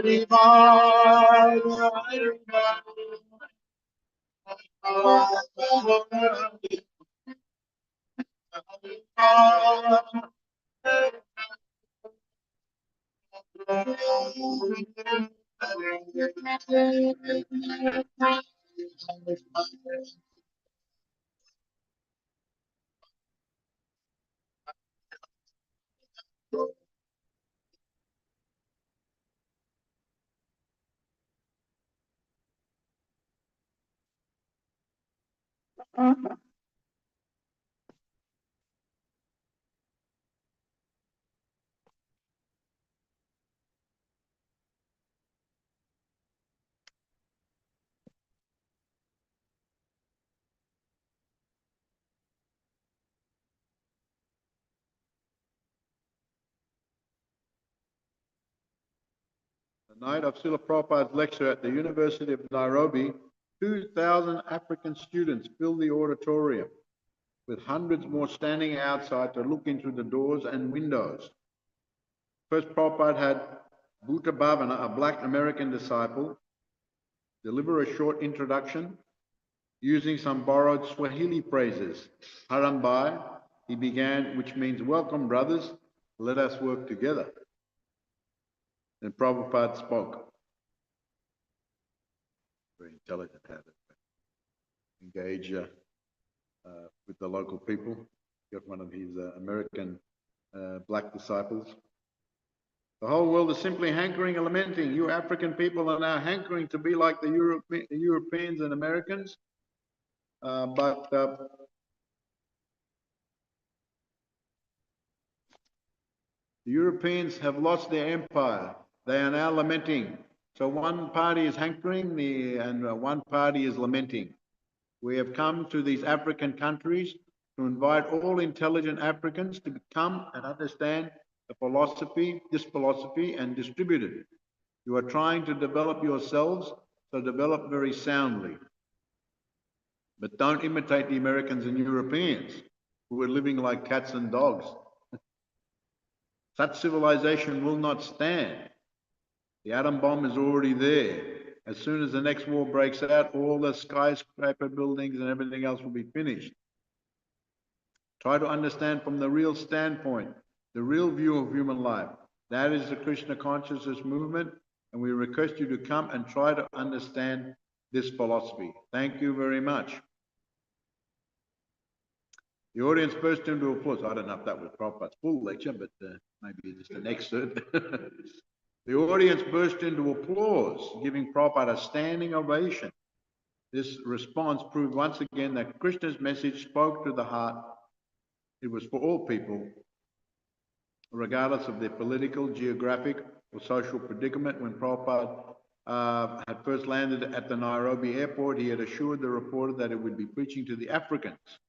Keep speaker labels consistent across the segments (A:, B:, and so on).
A: The night of Srila Prabhupada's lecture at the University of Nairobi, 2,000 African students filled the auditorium, with hundreds more standing outside to look into the doors and windows. First, Prabhupada had Bhuta Bhavana, a black American disciple, deliver a short introduction using some borrowed Swahili phrases. Harambai, he began, which means, welcome brothers, let us work together. And Prabhupada spoke. Very intelligent, how to engage with the local people. Got one of his American black disciples. The whole world is simply hankering and lamenting. You African people are now hankering to be like the Europeans and Americans. But the Europeans have lost their empire. They are now lamenting. So one party is hankering and one party is lamenting. We have come to these African countries to invite all intelligent Africans to come and understand this philosophy and distribute it. You are trying to develop yourselves, so develop very soundly. But don't imitate the Americans and Europeans who are living like cats and dogs. Such civilization will not stand. The atom bomb is already there. As soon as the next war breaks out, all the skyscraper buildings and everything else will be finished. Try to understand from the real standpoint, the real view of human life. That is the Krishna consciousness movement, and we request you to come and try to understand this philosophy. Thank you very much. The audience burst into applause. I don't know if that was Prabhupada's full lecture, but maybe just an excerpt. The audience burst into applause, giving Prabhupada a standing ovation. This response proved once again that Krishna's message spoke to the heart. It was for all people, regardless of their political, geographic, or social predicament. When Prabhupada had first landed at the Nairobi airport, he had assured the reporter that he would be preaching to the Africans.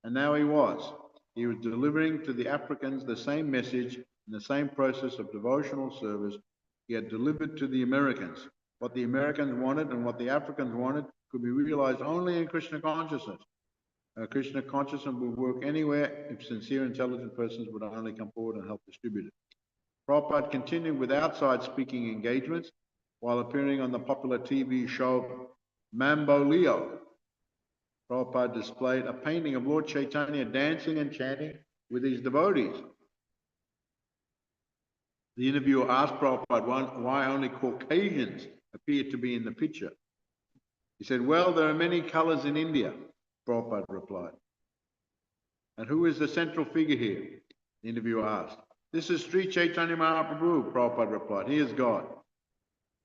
A: And now he was. He was delivering to the Africans the same message in the same process of devotional service he had delivered to the Americans. What the Americans wanted and what the Africans wanted could be realized only in Krishna consciousness. Krishna consciousness would work anywhere if sincere, intelligent persons would only come forward and help distribute it. Prabhupada continued with outside speaking engagements while appearing on the popular TV show Mambo Leo. Prabhupada displayed a painting of Lord Chaitanya dancing and chanting with his devotees. The interviewer asked Prabhupada why only Caucasians appeared to be in the picture. He said, well, there are many colors in India, Prabhupada replied. And who is the central figure here? The interviewer asked. This is Sri Chaitanya Mahaprabhu, Prabhupada replied. He is God.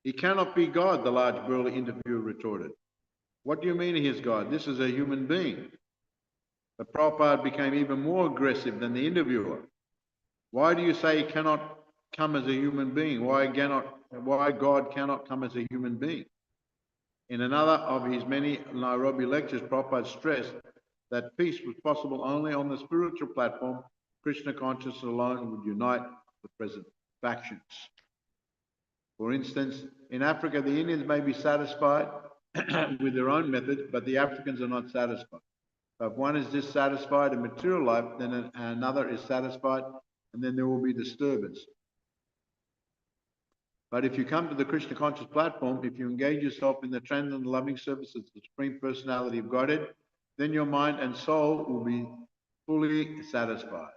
A: He cannot be God, the large burly interviewer retorted. What do you mean he is God? This is a human being. But Prabhupada became even more aggressive than the interviewer. Why do you say he cannot come as a human being? Why God cannot come as a human being? In another of his many Nairobi lectures, Prabhupada stressed that peace was possible only on the spiritual platform. Krishna consciousness alone would unite the present factions. For instance, in Africa, the Indians may be satisfied with their own method, but the Africans are not satisfied. So if one is dissatisfied in material life, then another is satisfied, and then there will be disturbance. But if you come to the Krishna Conscious platform, if you engage yourself in the transcendental loving service of the Supreme Personality of Godhead, then your mind and soul will be fully satisfied.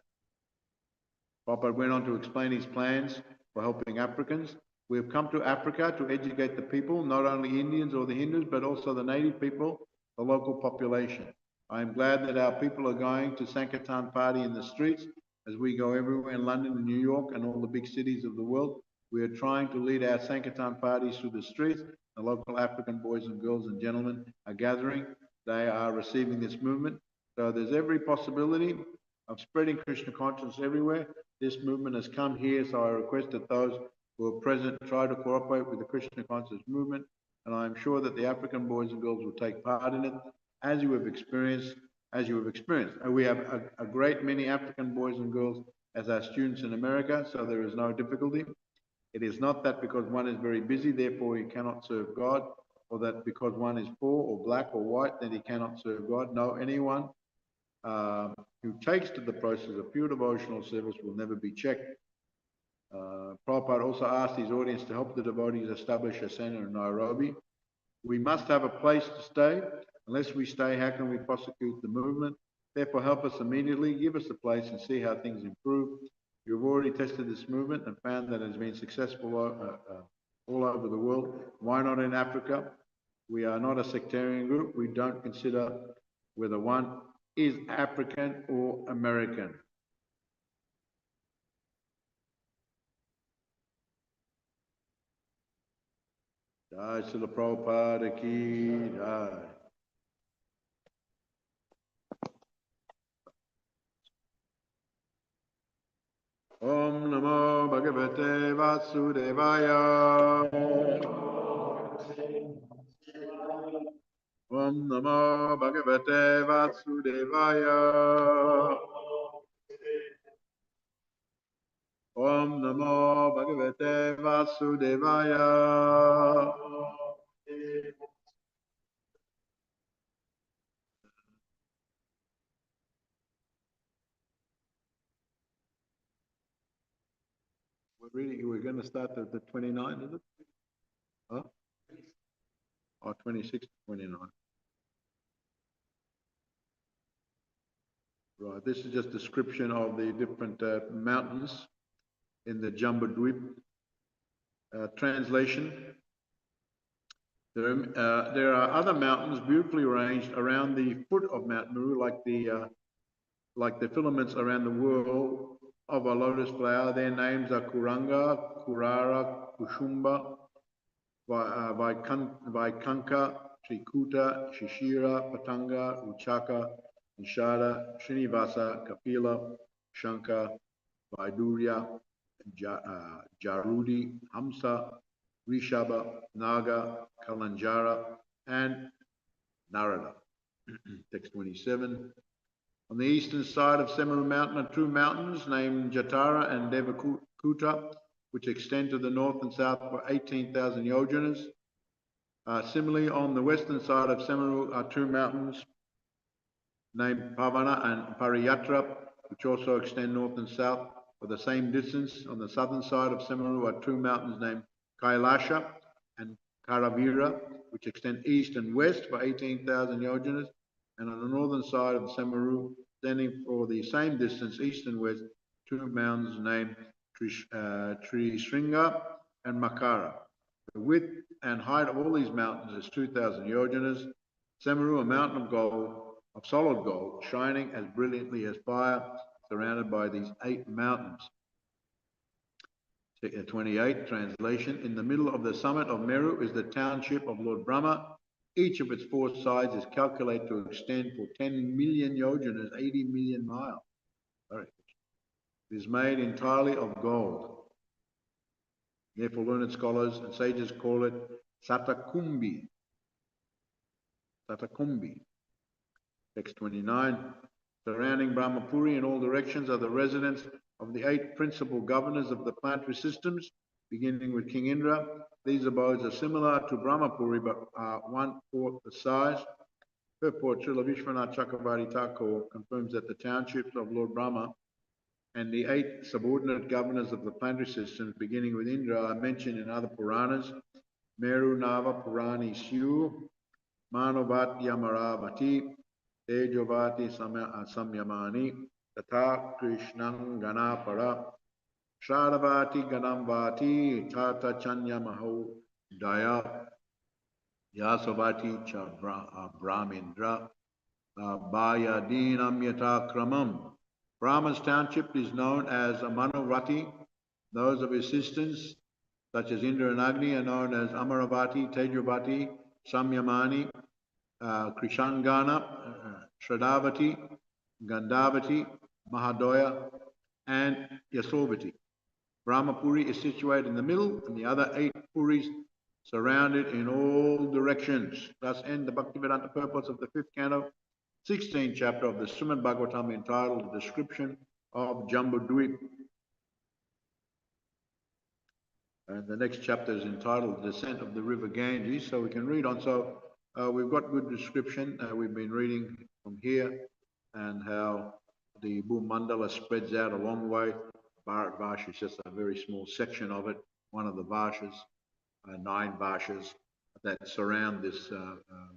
A: Prabhupada went on to explain his plans for helping Africans. We have come to Africa to educate the people, not only Indians or the Hindus, but also the native people, the local population. I am glad that our people are going to Sankirtan party in the streets as we go everywhere in London and New York and all the big cities of the world. We are trying to lead our Sankirtan parties through the streets. The local African boys and girls and gentlemen are gathering. They are receiving this movement. So there's every possibility of spreading Krishna consciousness everywhere. This movement has come here, so I request that those who are present try to cooperate with the Krishna consciousness movement, and I am sure that the African boys and girls will take part in it, as you have experienced. And we have a great many African boys and girls as our students in America, so there is no difficulty. It is not that because one is very busy, therefore he cannot serve God, or that because one is poor or black or white, then he cannot serve God. No, anyone who takes to the process of pure devotional service will never be checked. Prabhupada also asked his audience to help the devotees establish a center in Nairobi. We must have a place to stay. Unless we stay, how can we prosecute the movement? Therefore, help us immediately, give us a place and see how things improve. You've already tested this movement and found that it has been successful all over the world. Why not in Africa? We are not a sectarian group. We don't consider whether one is African or American. Jai Srila Prabhupada ki jai. Om Namo Bhagavate Vasudevaya. Om Namo Bhagavate Vasudevaya. Om Namo Bhagavate Vasudevaya. We're going to start at the 29, is it? Huh? Or 26 to 29. Right, this is just a description of the different mountains in the Jambudvip. Translation. There are other mountains beautifully arranged around the foot of Mount Meru, like the filaments around the whorl of a lotus flower. Their names are Kuranga, Kurara, Kushumba, Vaikanka, Trikuta, Shishira, Patanga, Uchaka, Nishada, Srinivasa, Kapila, Shankar, Vaidurya, Jarudi, Hamsa, Rishabha, Naga, Kalanjara, and Narada. Text 27. On the eastern side of Semaru Mountain are two mountains named Jatara and Devakuta, which extend to the north and south for 18,000 yojanas. Similarly, on the western side of Semaru are two mountains named Pavana and Pariyatra, which also extend north and south for the same distance. On the southern side of Semaru are two mountains named Kailasha and Karavira, which extend east and west for 18,000 yojanas. And on the northern side of the Semaru, standing for the same distance, east and west, two mountains named Trisringa and Makara. The width and height of all these mountains is 2,000 yojanas. Semaru, a mountain of gold, of solid gold, shining as brilliantly as fire, surrounded by these 8 mountains. 28, translation. In the middle of the summit of Meru is the township of Lord Brahma. Each of its 4 sides is calculated to extend for 10 million yojanas, 80 million miles. Sorry. It is made entirely of gold. Therefore, learned scholars and sages call it Satakumbi. Satakumbi. Text 29. Surrounding Brahmapuri in all directions are the residents of the 8 principal governors of the planetary systems, beginning with King Indra. These abodes are similar to Brahmapuri, but are 1/4 the size. Purport Srila Vishwanath Chakravarti Thakur confirms that the townships of Lord Brahma And the 8 subordinate governors of the planetary systems, beginning with Indra, are mentioned in other Puranas: Meru, Nava, Purani, Syu, Manovat, Yamaravati, Tejavati, Samyamani, Tata, Krishnang, Ganapara, Shradavati, Ganamvati, Tata, Chanya, Maho, Daya, Yasavati, Cha, Brahmindra, Bayadinam Yatakramam. Brahma's township is known as Manavati. Those of his sisters, such as Indra and Agni, are known as Amaravati, Tejavati, Samyamani, Krishangana, Shradavati, Gandhavati, Mahadoya, and Yasovati. Brahmapuri is situated in the middle, and the other 8 Puris surrounded in all directions. Thus end the Bhaktivedanta purpose of the 5th canto, 16th chapter of the Srimad Bhagavatam, entitled The Description of Jambudvip. And the next chapter is entitled The Descent of the River Ganges, so we can read on. So we've got good description. We've been reading from here, and how the Bhumandala spreads out a long way. Bharat Varsha is just a very small section of it, one of the Varshas, 9 Varshas that surround this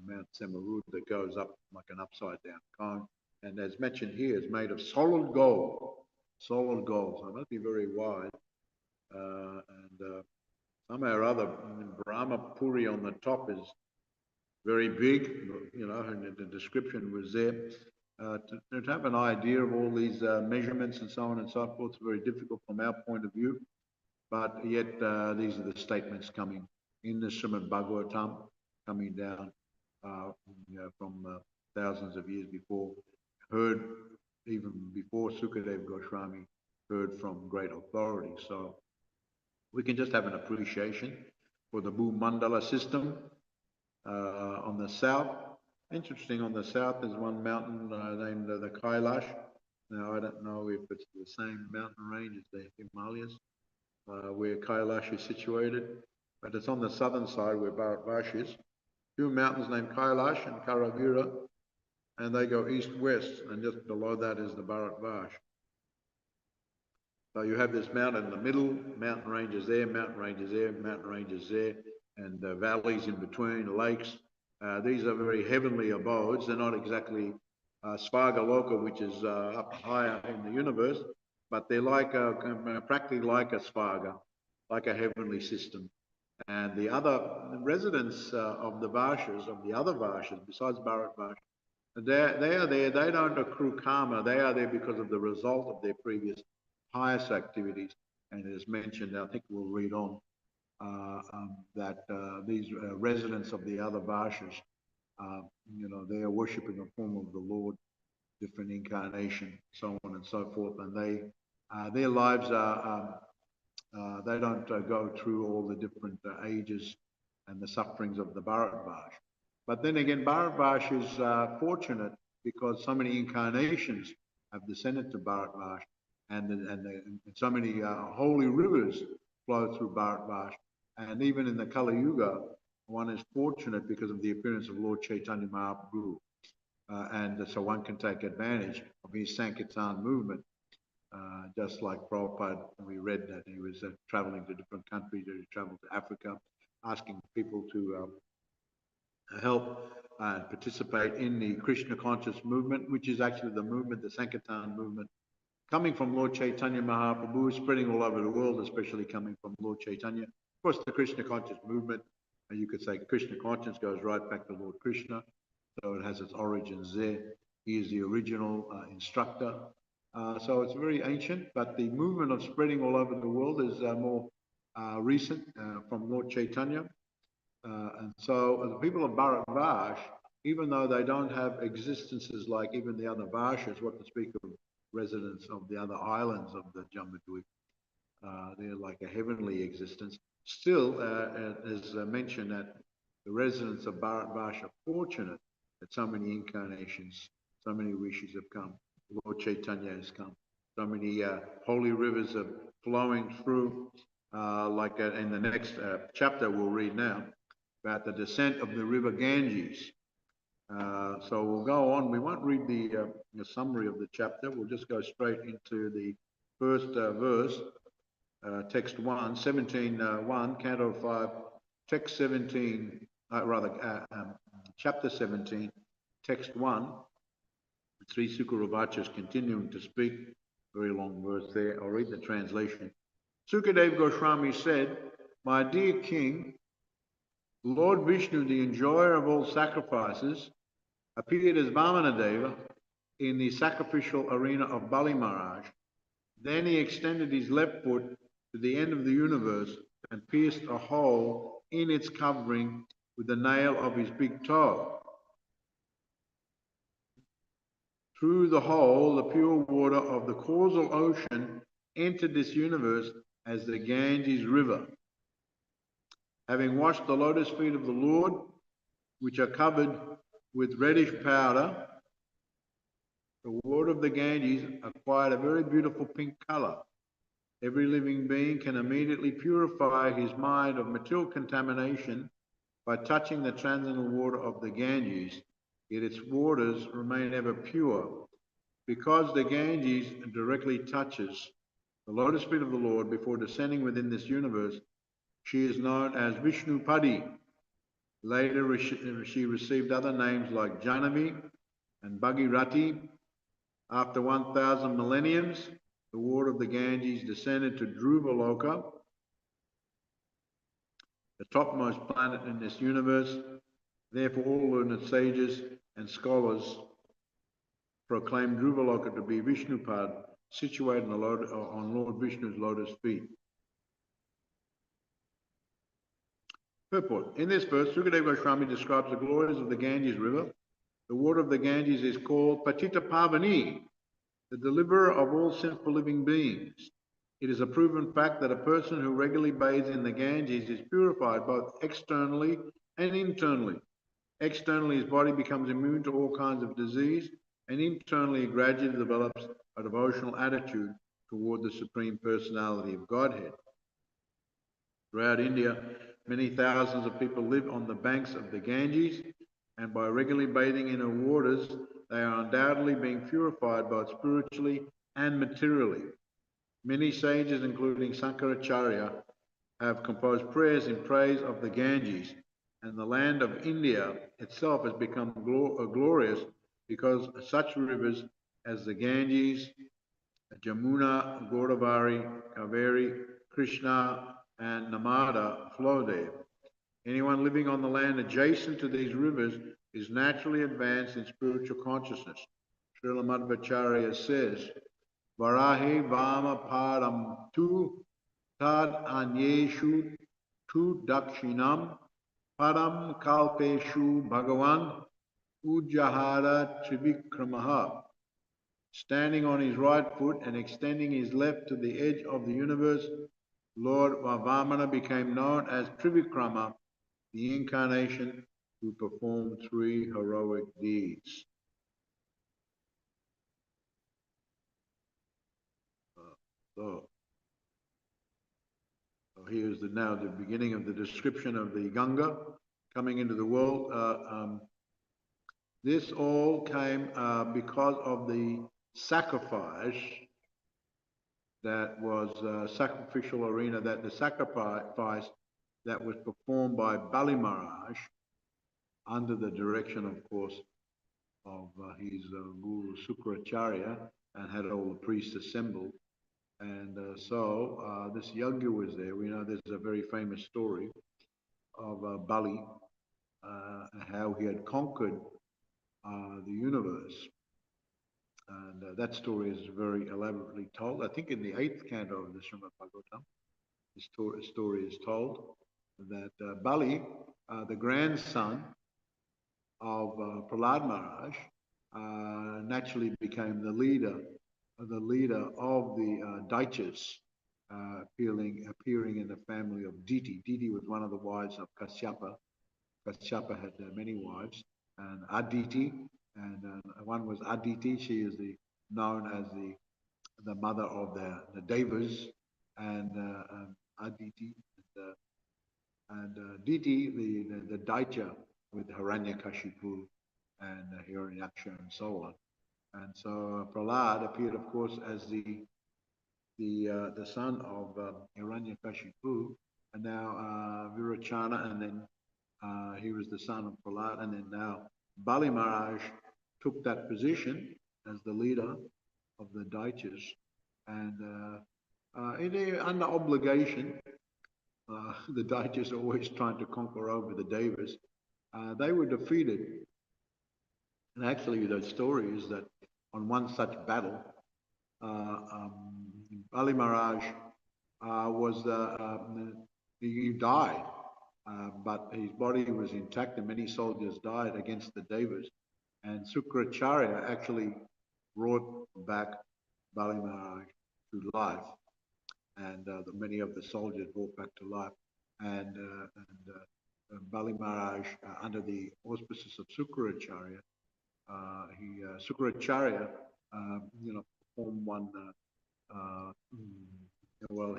A: Mount Semarud that goes up like an upside down cone. And as mentioned here, it's made of solid gold. Solid gold, so it must be very wide. Somehow or other, Brahmapuri on the top is very big, and the description was there. To have an idea of all these measurements and so on and so forth is very difficult from our point of view, but yet these are the statements coming in the Srimad Bhagavatam, coming down from thousands of years before, heard even before Sukadev Goswami heard from great authority. So we can just have an appreciation for the Bhumandala system. On the south, interesting, on the south there's one mountain named the Kailash. Now I don't know if it's the same mountain range as the Himalayas, where Kailash is situated, but it's on the southern side where Bharatvash is. 2 mountains named Kailash and Karavira, and they go east-west, and just below that is the Bharatvash. So you have this mountain in the middle, mountain ranges there, mountain ranges there, mountain ranges there, and valleys in between, lakes. These are very heavenly abodes. They're not exactly Svargaloka, which is up higher in the universe, but they're like practically like a Svarga, like a heavenly system. And the other residents of the Varshas, of the other Varshas, besides Bharat Varsha, they are there, they don't accrue karma, they are there because of the result of their previous highest activities. And as mentioned, I think we'll read on, that these residents of the other Varshas, they are worshipping a form of the Lord, different incarnation, so on and so forth, and they, their lives are, they don't go through all the different ages and the sufferings of the Bharatvash. But then again, Bharatvash is fortunate because so many incarnations have descended to Bharatvash, and so many holy rivers flow through Bharatvash. And even in the Kali Yuga, one is fortunate because of the appearance of Lord Chaitanya Mahaprabhu. And so one can take advantage of his Sankirtan movement. Just like Prabhupada, we read that he was traveling to different countries. He traveled to Africa, asking people to help and participate in the Krishna conscious movement, which is actually the movement, the Sankirtan movement, coming from Lord Chaitanya Mahaprabhu, spreading all over the world, especially coming from Lord Chaitanya. Of course, the Krishna conscious movement, you could say Krishna conscience goes right back to Lord Krishna, so it has its origins there. He is the original instructor. So it's very ancient, but the movement of spreading all over the world is more recent from Lord Chaitanya. And so the people of Bharatvash, even though they don't have existences like even the other Varshas, what to speak of residents of the other islands of the Jambudvip, they're like a heavenly existence. Still, as mentioned, that the residents of Bharatvash are fortunate that so many incarnations, so many rishis have come. Lord Chaitanya has come. So many holy rivers are flowing through, like in the next chapter we'll read now, about the descent of the river Ganges. So we'll go on. We won't read the summary of the chapter. We'll just go straight into the first verse, text 1, 17, 1, Canto 5, text 17, chapter 17, text 1, Sri Sukarabhacha is continuing to speak, very long verse there. I'll read the translation. Sukadev Goswami said, "My dear king, Lord Vishnu, the enjoyer of all sacrifices, appeared as Vamanadeva in the sacrificial arena of Bali Maharaj. Then he extended his left foot to the end of the universe and pierced a hole in its covering with the nail of his big toe. Through the hole, the pure water of the causal ocean entered this universe as the Ganges River. Having washed the lotus feet of the Lord, which are covered with reddish powder, the water of the Ganges acquired a very beautiful pink color. Every living being can immediately purify his mind of material contamination by touching the transcendental water of the Ganges, yet its waters remain ever pure. Because the Ganges directly touches the lotus feet of the Lord before descending within this universe, she is known as Vishnu Padi. Later, she received other names like Janavi and Bhagirati. After 1,000 millenniums, the water of the Ganges descended to Dhruvaloka, the topmost planet in this universe. Therefore, all learned sages and scholars proclaim Dhruvaloka to be Vishnupad, situated on Lord Vishnu's lotus feet. Purport. In this verse, Sukadeva Goswami describes the glories of the Ganges River. The water of the Ganges is called Patita Pavani, the deliverer of all sinful living beings. It is a proven fact that a person who regularly bathes in the Ganges is purified both externally and internally. Externally, his body becomes immune to all kinds of disease, and internally, he gradually develops a devotional attitude toward the Supreme Personality of Godhead. Throughout India, many thousands of people live on the banks of the Ganges, and by regularly bathing in her waters, they are undoubtedly being purified both spiritually and materially. Many sages, including Sankaracharya, have composed prayers in praise of the Ganges, and the land of India itself has become glorious because such rivers as the Ganges, Jamuna, Godavari, Kaveri, Krishna, and Narmada flow there. Anyone living on the land adjacent to these rivers is naturally advanced in spiritual consciousness. Srila Madhvacharya says, Varahe Vama Param Tu Tad Anyeshu Tu Dakshinam Param Kalpeshu Bhagavan Ujjahara Trivikramaha. Standing on his right foot and extending his left to the edge of the universe, Lord Vamana became known as Trivikrama, the incarnation who performed 3 heroic deeds. So here's now the beginning of the description of the Ganga coming into the world. This all came because of the sacrifice that was sacrificial arena, that the sacrifice that was performed by Bali Maharaj under the direction, of course, of his Guru Sukracharya, and had all the priests assembled. And so this yajna was there. We know there's a very famous story of Bali, how he had conquered the universe. And that story is very elaborately told. I think in the 8th canto of the Srimad Bhagavatam, the story is told that Bali, the grandson of Prahlad Maharaj, naturally became the leader of the Daityas, appearing in the family of Diti. Diti was one of the wives of Kashyapa. Kashyapa had many wives, and Aditi, and one was Aditi. She is known as the mother of the Devas, and Aditi, and Diti, the Daitya with Hiranyakashipu and Hiranyaksha and so on. And so Prahlad appeared, of course, as the the son of Hiranyakashipu, and now Virachana, and then he was the son of Prahlad, and then now Bali Maharaj took that position as the leader of the Daityas, and under obligation, the Daityas are always trying to conquer over the Devas. They were defeated, and actually the story is that on one such battle, Bali Maharaj he died, but his body was intact, and many soldiers died against the Devas. And Sukracharya actually brought back Bali Maharaj to life, and many of the soldiers brought back to life. And Bali Maharaj, under the auspices of Sukracharya, Sukracharya, performed one.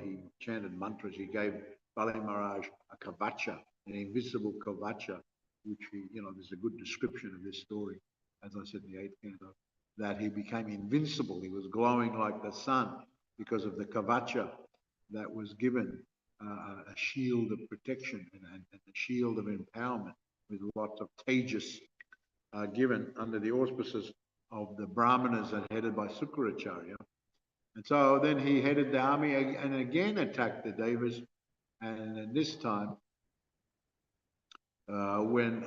A: He chanted mantras. He gave Bali Maharaj a kavacha, an invisible kavacha, which there's a good description of this story, as I said in the 8th canto, that he became invincible. He was glowing like the sun because of the kavacha that was given, a shield of protection and a shield of empowerment with lots of tejas given under the auspices of the Brahmanas and headed by Sukracharya. And so then he headed the army and again attacked the Devas. And this time, when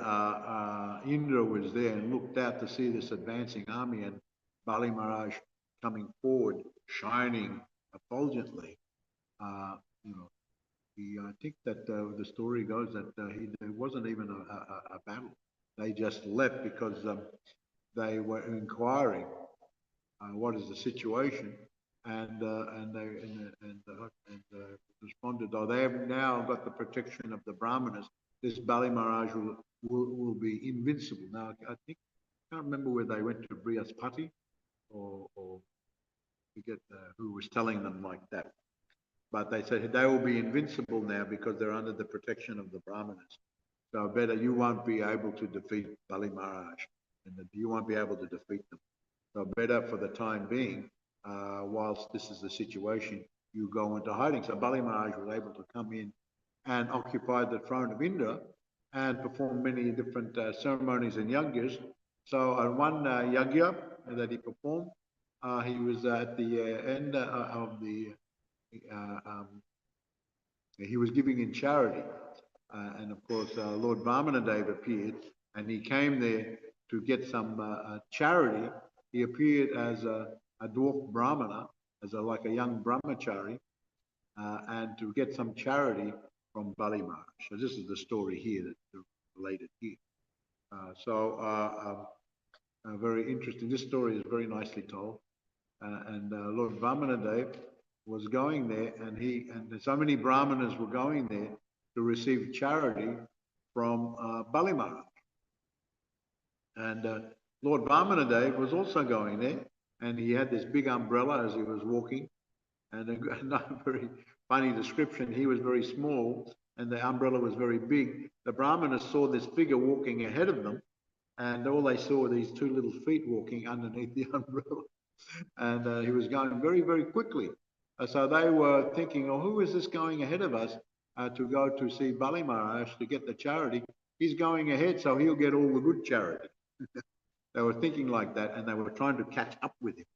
A: Indra was there and looked out to see this advancing army and Bali Maharaj coming forward, shining effulgently, I think that the story goes that there wasn't even a battle. They just left because they were inquiring what is the situation, and responded, "Oh, they have now got the protection of the Brahmanas. This Bali Maharaj will be invincible." Now, I can't remember whether they went to Brihaspati or forget who was telling them like that. But they said they will be invincible now because they're under the protection of the Brahmanas. So better, you won't be able to defeat Bali Maharaj, and you won't be able to defeat them. So better for the time being, whilst this is the situation, you go into hiding. So Bali Maharaj was able to come in and occupy the throne of Indra and perform many different ceremonies and yagyas. So on one yagya that he performed, he was at the end of the he was giving in charity, and of course Lord Vamanadev appeared, and he came there to get some charity. He appeared as a dwarf brahmana, as like a young brahmachari, and to get some charity from Bali Maharaj. So this is the story here that's related here. Very interesting. This story is very nicely told, and Lord Vamanadev was going there, and so many brahmanas were going there to receive charity from Bali Maharaj. And Lord Vamanadev was also going there, and he had this big umbrella as he was walking, and a very funny description. He was very small, and the umbrella was very big. The brahmanas saw this figure walking ahead of them, and all they saw were these two little feet walking underneath the umbrella, and he was going very, very quickly. So they were thinking, "Oh, who is this going ahead of us to go to see Bali Maharaj to get the charity? He's going ahead, so he'll get all the good charity." They were thinking like that, and they were trying to catch up with him,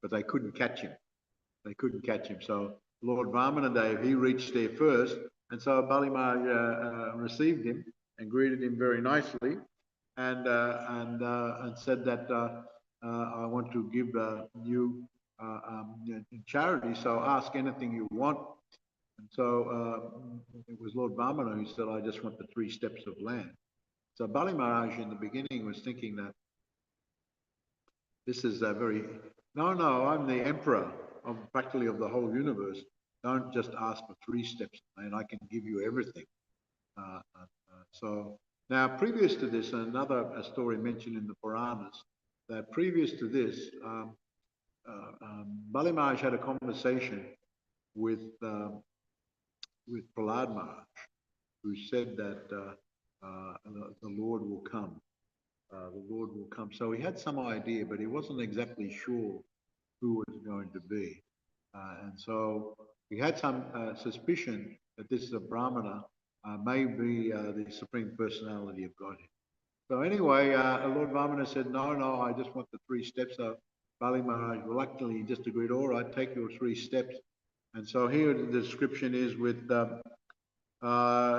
A: but they couldn't catch him. They couldn't catch him. So Lord Vamanadev, he reached there first, and so Bali Maharaj received him and greeted him very nicely, and said that I want to give you charity, so ask anything you want. And so it was Lord Vamana who said, "I just want the 3 steps of land." So Bali Maharaj in the beginning was thinking that this is no, I'm the emperor of practically of the whole universe. Don't just ask for 3 steps and I can give you everything. So now previous to this, another story mentioned in the Puranas, that previous to this, Bali Maharaj had a conversation with Prahlad Maharaj, who said that the Lord will come. The Lord will come. So he had some idea, but he wasn't exactly sure who it was going to be. And so he had some suspicion that this is a Brahmana, may be the Supreme Personality of Godhead. So anyway, Lord Vamana said, no, no, I just want the 3 steps. So Bali Maharaj reluctantly just agreed, all right, take your 3 steps. And so here the description is with,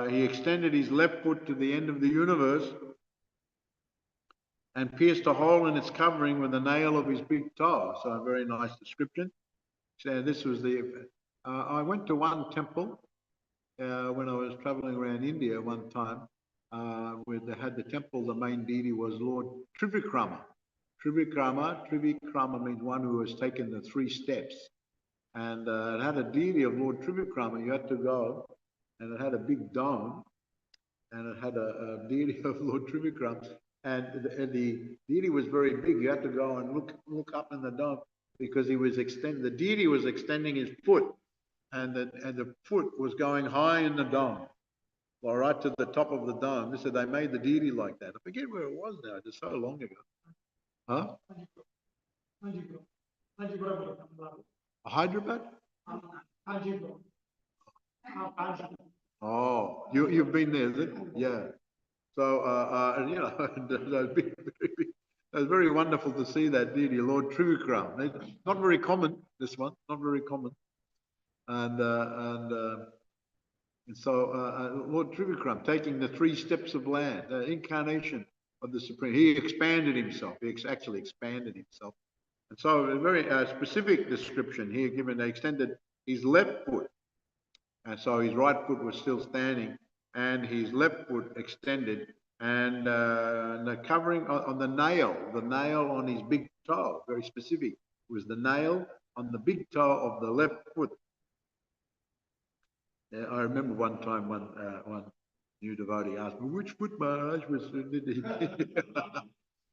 A: he extended his left foot to the end of the universe and pierced a hole in its covering with the nail of his big toe. So a very nice description. So this was the, I went to one temple when I was traveling around India one time, where they had the temple, the main deity was Lord Trivikrama. Trivikrama means one who has taken the 3 steps. And it had a deity of Lord Trivikrama. You had to go, and it had a big dome, and it had a deity of Lord Trivikrama. And the deity was very big. You had to go and look up in the dome because he was the deity was extending his foot, and the foot was going high in the dome, well, right to the top of the dome. They said they made the deity like that. I forget where it was now. It's so long ago. Huh? Hyderabad? Oh, you've been there, is it? Yeah. So, you know, it was very wonderful to see that deity, Lord Trivikram. Not very common, this one, not very common. And so Lord Trivikram taking the 3 steps of land, the incarnation of the Supreme, he expanded himself. He actually expanded himself. And so a very specific description here given, they extended his left foot. And so his right foot was still standing and his left foot extended, and the covering on the nail on his big toe, very specific, was the nail on the big toe of the left foot. I remember one time one new devotee asked me, which foot, Maharaj, was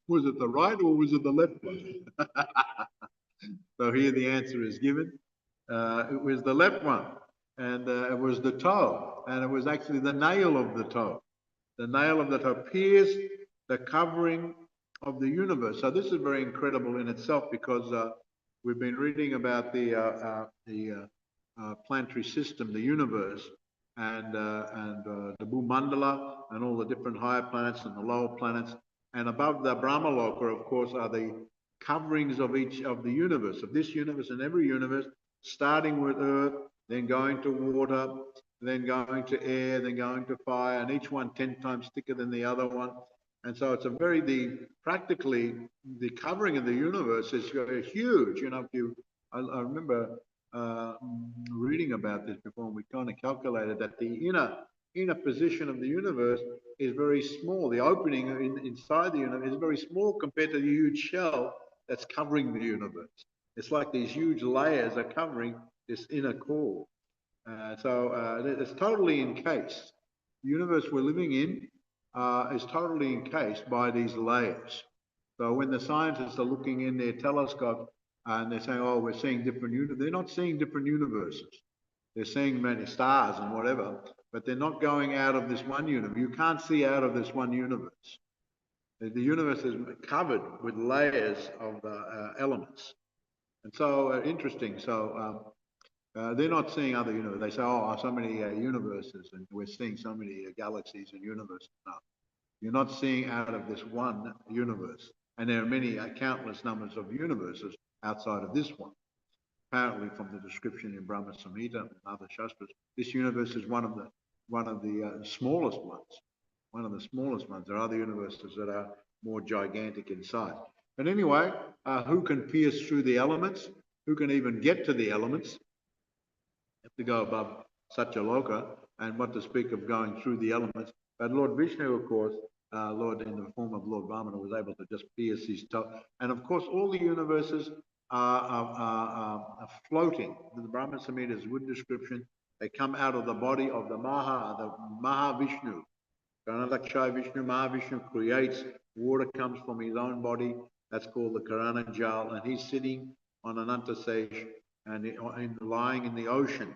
A: was it the right or was it the left one? So here the answer is given. It was the left one, and it was the toe, and it was actually the nail of the toe. The nail of the toe pierced the covering of the universe. So this is very incredible in itself, because we've been reading about the planetary system, the universe, and the Bhumandala, and all the different higher planets and the lower planets. And above the Brahmaloka, of course, are the coverings of each of the universe, of this universe and every universe, starting with earth, then going to water, then going to air, then going to fire, and each one 10 times thicker than the other one. And so it's practically the covering of the universe is huge. You know, I remember reading about this before, and we kind of calculated that the inner position of the universe is very small. The opening inside the universe is very small compared to the huge shell that's covering the universe. It's like these huge layers are covering this inner core. So it's totally encased. The universe we're living in is totally encased by these layers. So when the scientists are looking in their telescope and they're saying, oh, we're seeing different universes, they're not seeing different universes. They're seeing many stars and whatever, but they're not going out of this one universe. You can't see out of this one universe. The universe is covered with layers of elements. And so interesting. So they're not seeing other universes. They say, oh, so many universes, and we're seeing so many galaxies and universes. No, you're not seeing out of this one universe. And there are many, countless numbers of universes outside of this one. Apparently, from the description in Brahma Samhita and other Shastras, this universe is one of the smallest ones. One of the smallest ones. There are other universes that are more gigantic in size. But anyway, who can pierce through the elements? Who can even get to the elements? You have to go above Satyaloka, and what to speak of going through the elements. But Lord Vishnu, of course, Lord in the form of Lord Vamana, was able to just pierce his toe. And of course, all the universes are floating. The Brahma Samhita is a good description. They come out of the body of the Mahavishnu. Karanadakshay Vishnu, Mahavishnu creates, water comes from his own body. That's called the Karanajal, and he's sitting on Anantasesh and lying in the ocean.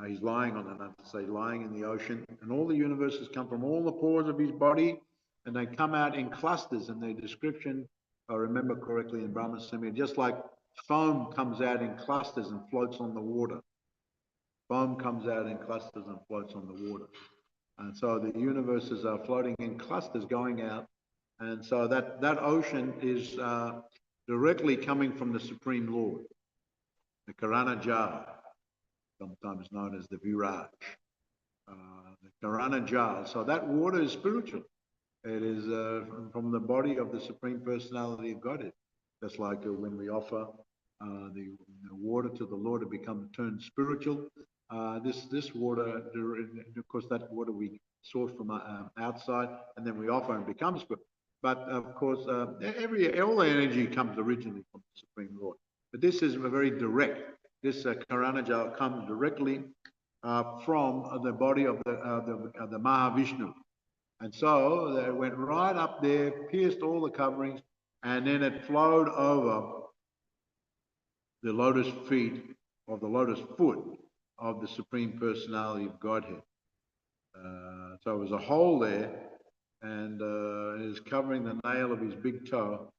A: He's lying on Anantasesh, lying in the ocean, and all the universes come from all the pores of his body, and they come out in clusters. And their description, if I remember correctly in Brahma Samhita, just like foam comes out in clusters and floats on the water. Foam comes out in clusters and floats on the water. And so the universes are floating in clusters going out. And so that ocean is directly coming from the Supreme Lord, the Karana Jal, sometimes known as the Viraj. The Karana Jal. So that water is spiritual. It is from the body of the Supreme Personality of Godhead. Just like when we offer the water to the Lord, it turns spiritual. This water, of course, that water we source from outside, and then we offer and becomes spiritual. But of course, all the energy comes originally from the Supreme Lord. But this is very direct. This Karanajal comes directly from the body of the Mahavishnu. And so they went right up there, pierced all the coverings, and then it flowed over the lotus feet or the lotus foot of the Supreme Personality of Godhead. So it was a hole there, and it is covering the nail of his big toe.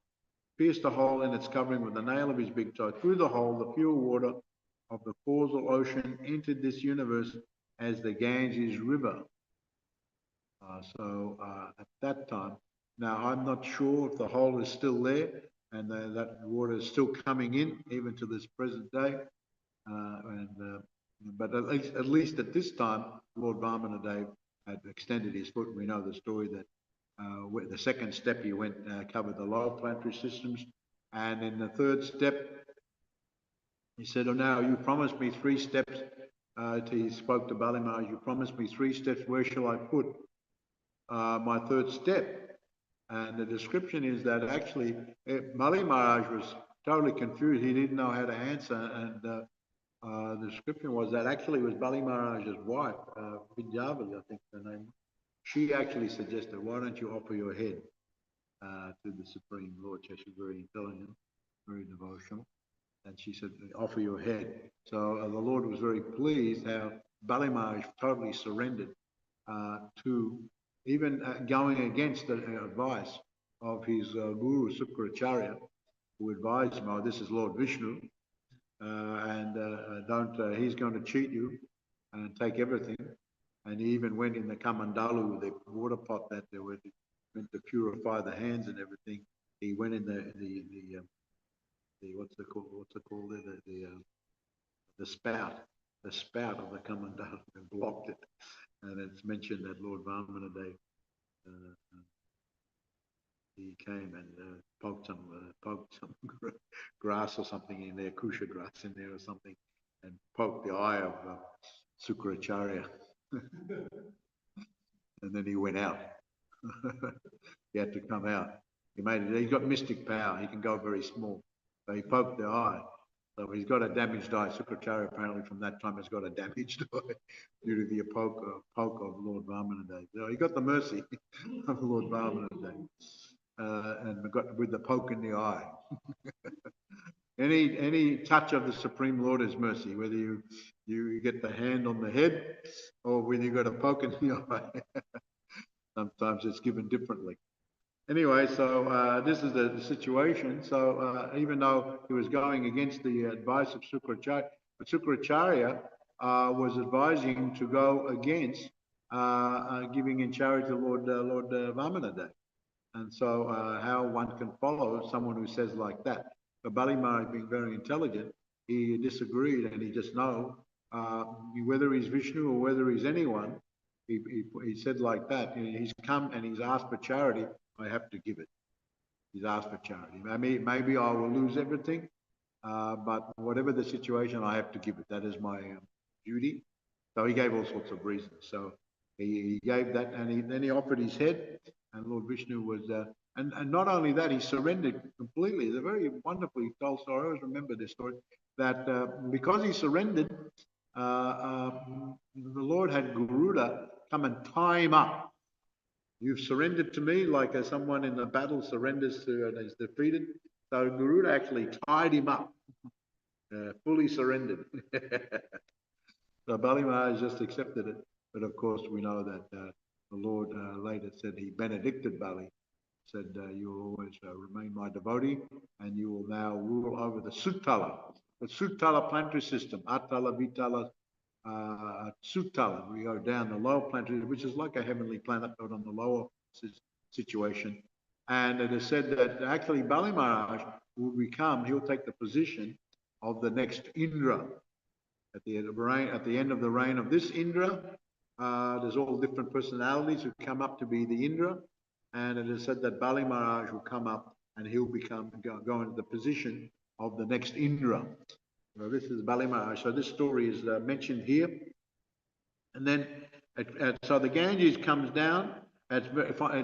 A: Pierced a hole in its covering with the nail of his big toe. Through the hole, the pure water of the causal ocean entered this universe as the Ganges River. At that time, now I'm not sure if the hole is still there and that water is still coming in even to this present day. But at least at this time, Lord Vamanadev had extended his foot. We know the story that the second step he went covered the lower planetary systems, and in the third step he said, "Oh, now you promised me 3 steps." He spoke to Bali Maharaj. "You promised me 3 steps. Where shall I put my third step?" And the description is that actually Bali Maharaj was totally confused. He didn't know how to answer, and the description was that actually it was Bali Maharaj's wife, Vidyavali, I think her name. She actually suggested, "Why don't you offer your head to the Supreme Lord?" She's very intelligent, very devotional. And she said, "Offer your head." So the Lord was very pleased how Bali Maharaj totally surrendered to even going against the advice of his guru, Sukracharya, who advised him, "Oh, this is Lord Vishnu, and he's going to cheat you and take everything." And he even went in the Kamandalu, the water pot that they were meant to purify the hands and everything. He went in the what's it called there, the spout of the Kamandalu, and blocked it. And it's mentioned that Lord Vamanadev he came and poked some grass or something in there, kusha grass in there or something, and poked the eye of Sukracharya. And then he went out. He had to come out. He's got mystic power. He can go very small. So he poked the eye. So he's got a damaged eye. Sukracharya apparently from that time has got a damaged eye due to the poke of Lord Vamanadev. So he got the mercy of Lord Vamanadev and got with the poke in the eye. Any touch of the Supreme Lord is mercy, whether you get the hand on the head or whether you got a poke in the eye. Sometimes it's given differently. Anyway, so this is the situation. So even though he was going against the advice of Sukracharya, but Sukracharya was advising him to go against giving in charity to Lord Vamanadev. And so how one can follow someone who says like that. But Bali Maharaj, being very intelligent, he disagreed, and he just know whether he's Vishnu or whether he's anyone. He said like that. He's come and he's asked for charity. I have to give it. He's asked for charity. Maybe I will lose everything, but whatever the situation, I have to give it. That is my duty. So he gave all sorts of reasons. So he gave that, and then he offered his head, and Lord Vishnu was, and not only that, he surrendered completely. It's a very wonderfully told story. I always remember this story, that because he surrendered, the Lord had Garuda come and tie him up. You've surrendered to me like someone in the battle surrenders to and is defeated. So Garuda actually tied him up, fully surrendered. So Bali Maharaj just accepted it. But of course, we know that the Lord later said he benedicted Bali said, you will always remain my devotee, and you will now rule over the Suttala. The Suttala planetary system, Atala, Vitala, Suttala. We go down the lower planetary, which is like a heavenly planet, but on the lower situation. And it is said that actually Bali Maharaj will become, he'll take the position of the next Indra. At the end of the reign of this Indra, there's all different personalities who come up to be the Indra, and it is said that Bali Maharaj will come up and he'll go into the position of the next Indra. So this is Bali Maharaj. So this story is mentioned here, and then so the Ganges comes down. It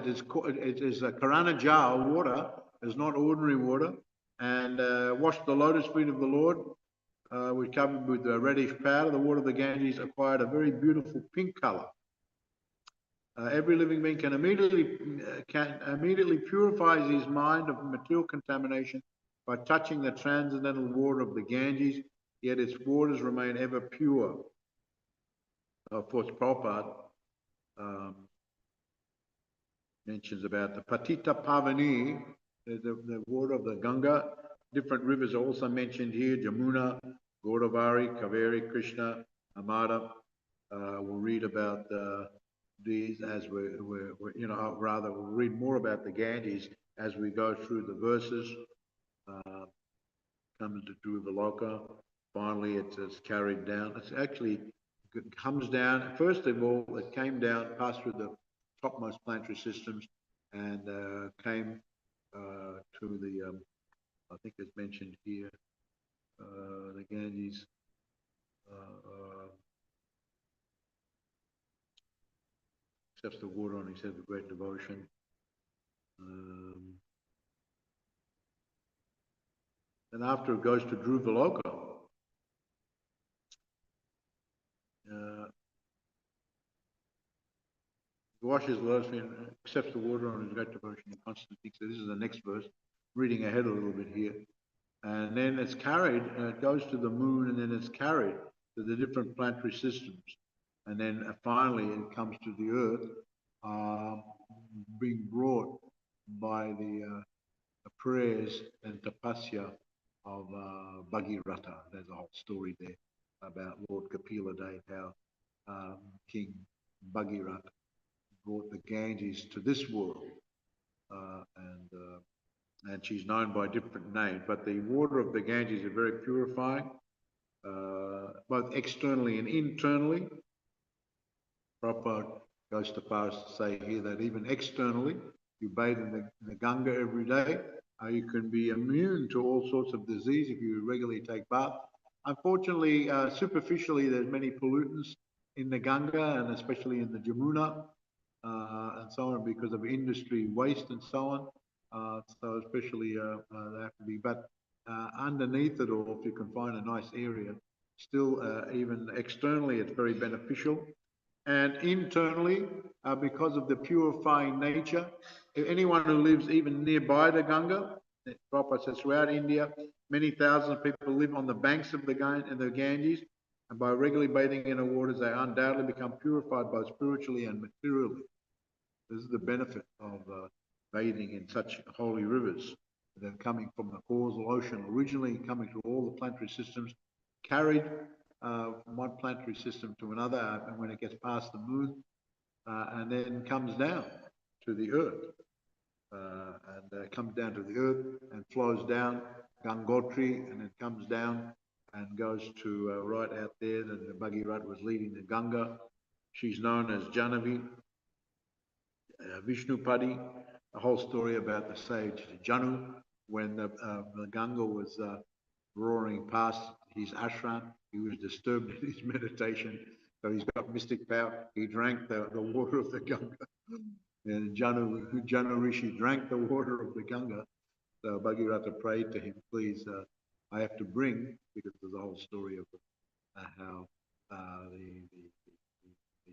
A: is a Karana jar water. It's not ordinary water, and washed the lotus feet of the Lord. Was covered with reddish powder. The water of the Ganges acquired a very beautiful pink color. Every living being can immediately purify his mind of material contamination by touching the transcendental water of the Ganges, yet its waters remain ever pure. Of course, Prabhupada mentions about the Patita Pavani, the water of the Ganga. Different rivers are also mentioned here: Jamuna, Godavari, Kaveri, Krishna, Amada. We'll read about these as we'll read more about the Ganges as we go through the verses. Comes to Dhruvaloka. Finally, it's carried down. It comes down. First of all, it came down, passed through the topmost planetary systems, and came to the, I think it's mentioned here, the Ganges. Accepts the water on his head with great devotion. And after it goes to Dhruvaloka, washes the lotus feet, accepts the water on his great devotion and constant thinks. So this is the next verse, reading ahead a little bit here. And then it's carried, it goes to the moon, and then it's carried to the different planetary systems. And then finally it comes to the earth, being brought by the prayers and tapasya of Bhagirath. There's a whole story there about Lord Kapila Dev, how King Bhagirath brought the Ganges to this world, and she's known by different names. But the water of the Ganges is very purifying, both externally and internally. Prabhupada goes to far as to say here that even externally, you bathe in the Ganga every day, you can be immune to all sorts of disease if you regularly take bath. Unfortunately, superficially, there's many pollutants in the Ganga, and especially in the Jamuna, and so on, because of industry waste and so on. So especially they have to be, but underneath it all, if you can find a nice area, still even externally, it's very beneficial. And internally, because of the purifying nature, if anyone who lives even nearby the Ganga, Prabhupada says throughout India, many thousands of people live on the banks of the Ganges, and by regularly bathing in the waters, they undoubtedly become purified both spiritually and materially. This is the benefit of bathing in such holy rivers. They're coming from the causal ocean, originally coming through all the planetary systems, carried from one planetary system to another, and when it gets past the moon, and then comes down to the earth, and comes down to the earth and flows down Gangotri, and it comes down and goes to right out there. And the Bhagirath was leading the Ganga. She's known as Janavi, Vishnupadi. A whole story about the sage Janu, when the Ganga was roaring past his ashram. He was disturbed in his meditation, so he's got mystic power. He drank the water of the Ganga, and Janu Rishi drank the water of the Ganga. So Bhagirath prayed to him, please, I have to bring, because there's a whole story of how the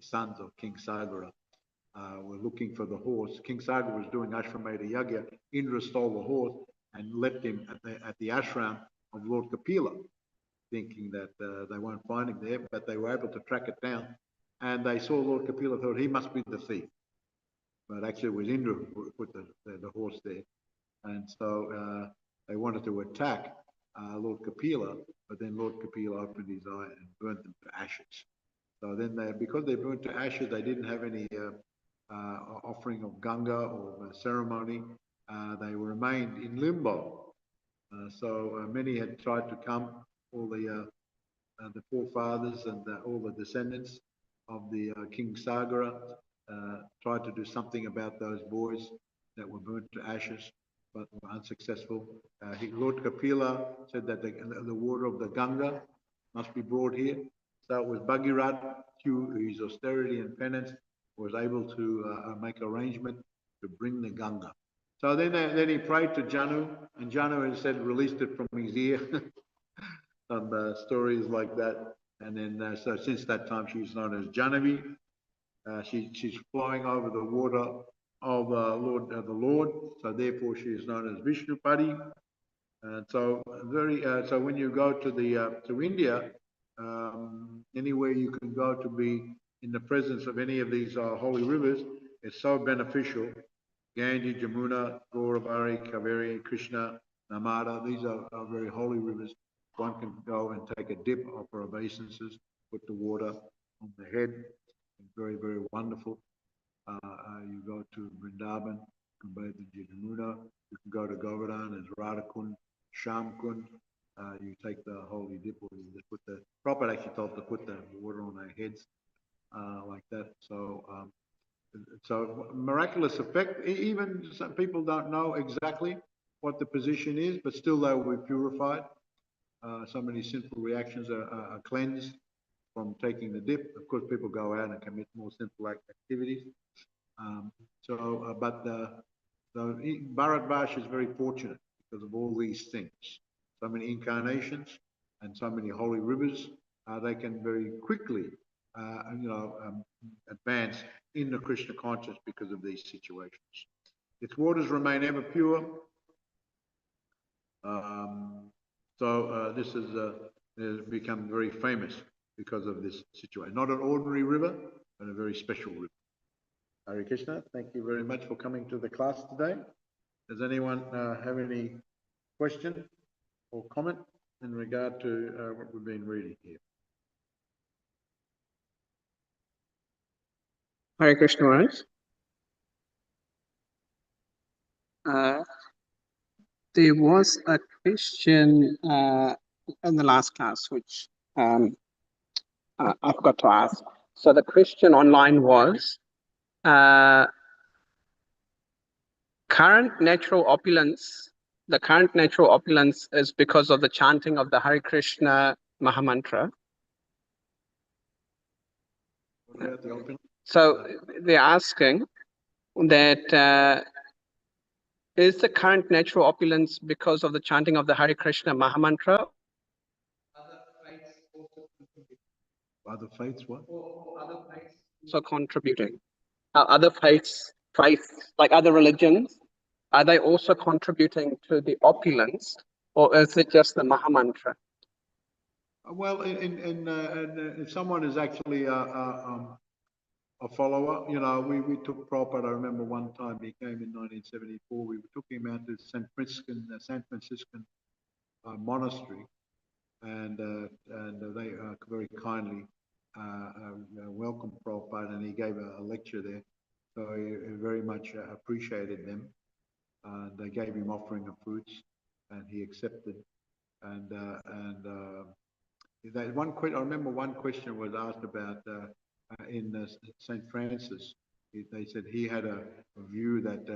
A: sons of King Sagara were looking for the horse. King Sagara was doing Ashrameda Yagya. Indra stole the horse and left him at the ashram of Lord Kapila, thinking that they won't find him there, but they were able to track it down. And they saw Lord Kapila, thought he must be the thief. but actually it was Indra who put the horse there. And so they wanted to attack Lord Kapila, but then Lord Kapila opened his eye and burnt them to ashes. So then because they burnt to ashes, they didn't have any offering of Ganga or ceremony. They remained in limbo. So many had tried to come, all the forefathers and all the descendants of the King Sagara tried to do something about those boys that were burnt to ashes, but were unsuccessful. Lord Kapila said that the water of the Ganga must be brought here. So it was Bhagirath, through his austerity and penance, was able to make arrangement to bring the Ganga. So then he prayed to Janu, and Janu instead released it from his ear. Some stories like that. And then, so since that time, she's known as Janavi. She's flying over the water of the Lord. So therefore, she is known as Vishnupati. And so so when you go to India, anywhere you can go to be in the presence of any of these holy rivers, it's so beneficial. Ganges, Jamuna, Godavari, Kaveri, Krishna, Narmada, these are very holy rivers. One can go and take a dip, offer obeisances, put the water on the head. It's very, very wonderful. You go to Vrindavan, you can bathe in Jamuna. You can go to Govardhan as Radhakund, Shamkund. You take the holy dip, or you just put the Prabhupada actually told to put the water on our heads like that. So miraculous effect. Even some people don't know exactly what the position is, but still they will be purified. So many sinful reactions are cleansed from taking the dip. Of course, people go out and commit more sinful activities. But Bharatvash is very fortunate because of all these things. So many incarnations and so many holy rivers. They can very quickly, advance in the Krishna consciousness because of these situations. Its waters remain ever pure. This has become very famous because of this situation. Not an ordinary river, but a very special river. Hare Krishna, thank you very much for coming to the class today. Does anyone have any question or comment in regard to what we've been reading here?
B: Hare Krishna, right? There was a question in the last class which I forgot to ask. So the question online was, current natural opulence, the current natural opulence is because of the chanting of the Hare Krishna Mahamantra. So they're asking that is the current natural opulence because of the chanting of the Hare Krishna Mahamantra?
A: Other faiths, what?
B: Or other faiths also contributing? Other faiths, like other religions, are they also contributing to the opulence, or is it just the Mahamantra?
A: Well, if someone is actually a follower, we took Prabhupada. I remember one time he came in 1974. We took him out to San Franciscan monastery, and they very kindly welcomed Prabhupada, and he gave a lecture there. So he very much appreciated them. They gave him offering of fruits, and he accepted. And I remember one question was asked about in St. Francis. They said he had a view that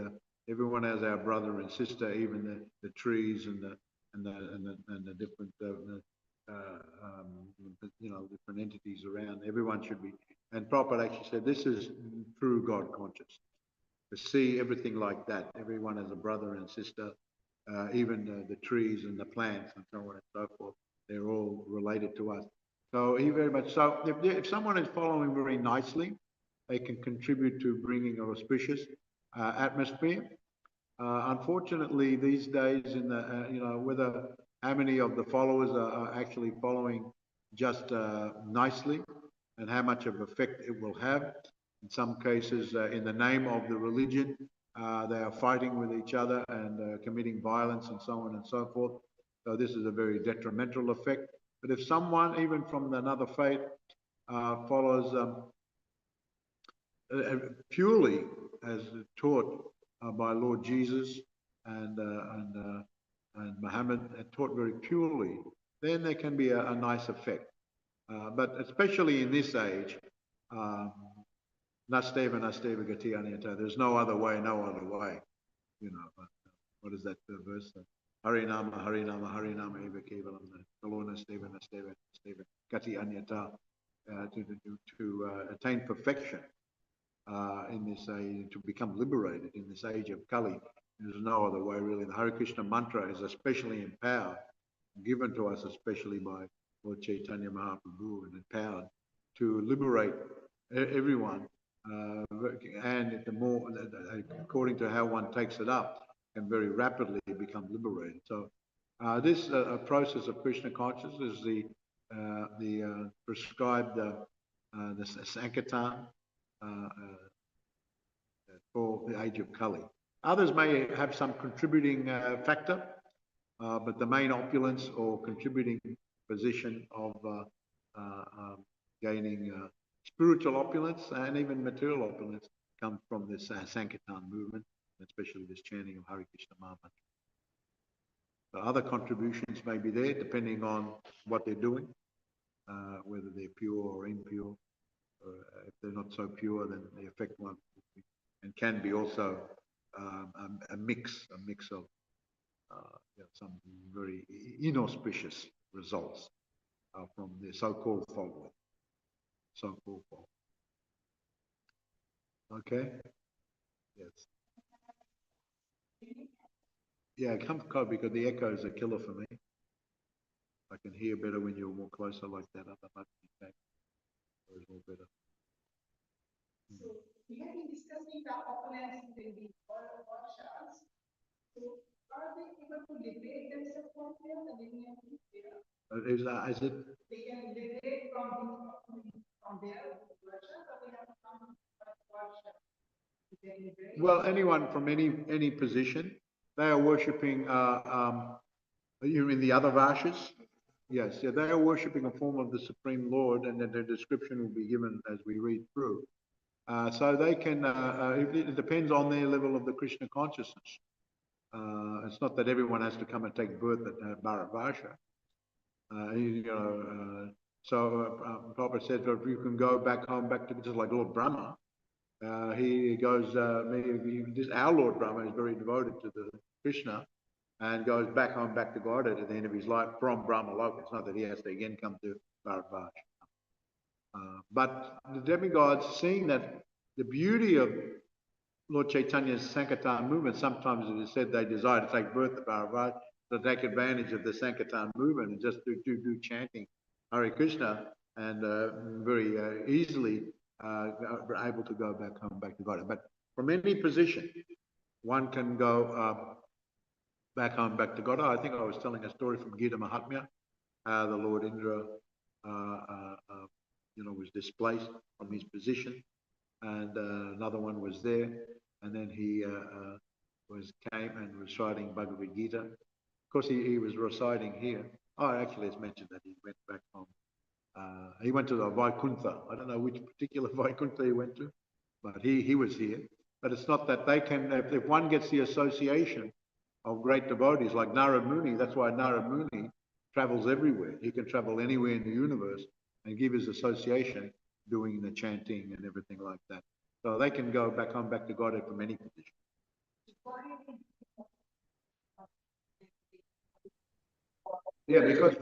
A: everyone has our brother and sister, even the trees and the different different entities around. Everyone should be. And Prabhupada actually said this is true God consciousness. To see everything like that, everyone as a brother and sister, even the trees and the plants and so on and so forth, they're all related to us. So he very much, so if someone is following very nicely, they can contribute to bringing an auspicious atmosphere. Unfortunately, these days, in the how many of the followers are actually following just nicely, and how much of effect it will have. In some cases, in the name of the religion, they are fighting with each other and committing violence and so on and so forth. So this is a very detrimental effect. But if someone, even from another faith, follows purely as taught by Lord Jesus and Muhammad, taught very purely, then there can be a nice effect. But especially in this age, Nasteva Gati Aniyata, there's no other way, no other way. You know, what is that verse? Harinama, Harinama, Harinama, Eva Kevalam, Nasteva Gati Aniyata, to attain perfection in this age, to become liberated in this age of Kali. There's no other way really. The Hare Krishna mantra is especially empowered, given to us especially by Lord Chaitanya Mahaprabhu, and empowered to liberate everyone. And the more, according to how one takes it up, can very rapidly become liberated. So this process of Krishna consciousness is the prescribed the Sankirtan for the age of Kali. Others may have some contributing factor, but the main opulence or contributing position of gaining spiritual opulence and even material opulence comes from this Sankirtan movement, especially this chanting of Hare Krishna Maha Mantra. So other contributions may be there depending on what they're doing, whether they're pure or impure. If they're not so pure, then the effect one and can be also a mix of some very inauspicious results from the so-called following. So-called following. Okay. Yes. Yeah, come close because the echo is a killer for me. I can hear better when you're more closer like that. It's more better.
C: So we have been discussing the opponents in the workshops. So are they able to liberate themselves from fear?
A: Is it?
C: They can liberate from their workshops, or they have to come to workshop.
A: Well, anyone from any position, they are worshipping. You mean the other Varshas? Yes, yeah, they are worshipping a form of the Supreme Lord, and then the description will be given as we read through. So they can. It depends on their level of the Krishna consciousness. It's not that everyone has to come and take birth at Bharatvarsha. So Prabhupada said, if you can go back home, back to just like Lord Brahma. He goes, our Lord Brahma is very devoted to the Krishna and goes back home, back to God at the end of his life from Brahma Loka. It's not that he has to again come to Bharatvarsha. But the demigods, seeing that the beauty of Lord Chaitanya's Sankirtan movement, sometimes it is said they desire to take birth at Bharatvarsha, to take advantage of the Sankirtan movement and just do chanting Hare Krishna and very easily able to go back home, back to God. But from any position, one can go back home, back to God. I think I was telling a story from Gita Mahatmya, the Lord Indra, was displaced from his position, and another one was there, and then he came and reciting Bhagavad Gita. Of course, he was reciting here. Oh, actually, it's mentioned that he went back home. He went to the Vaikuntha. I don't know which particular Vaikuntha he went to, but he was here. But it's not that they can, if one gets the association of great devotees like Narad Muni, that's why Narad Muni travels everywhere. He can travel anywhere in the universe and give his association doing the chanting and everything like that. So they can go back home, back to Godhead from any position. Yeah, because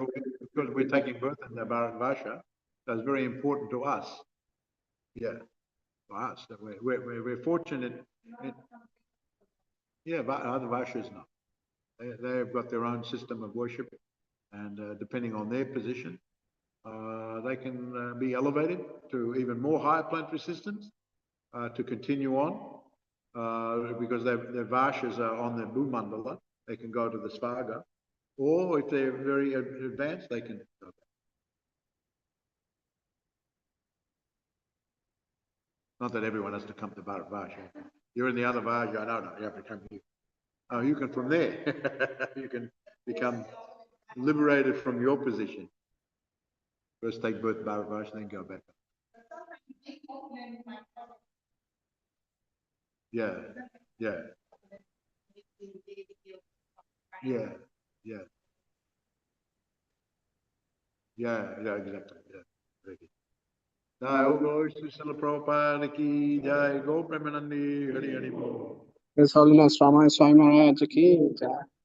A: we're taking birth in the Bharatvarsha, so it's very important to us. Yeah, for us, that we're fortunate. Yeah, but other Varshas not. They've got their own system of worship, and depending on their position, they can be elevated to even more higher planetary systems to continue on, because their Varshas are on the Bhumandala. They can go to the Svarga, or if they're very advanced, they can go back. Not that everyone has to come to Bharat Varsha. You're in the other Varsha, no, you have to come here. Oh, you can from there. You can become liberated from your position. First take birth Bharat Varsha, then go back. Yeah, yeah, yeah, yeah. Yeah, exactly. Yeah, very good. Jai Ho Ghosh, Srila Prabhupada ki Jai, Go Premanandi, Hari Hari Bol.
B: His Holiness Ramai Swami Maharaj ki jai.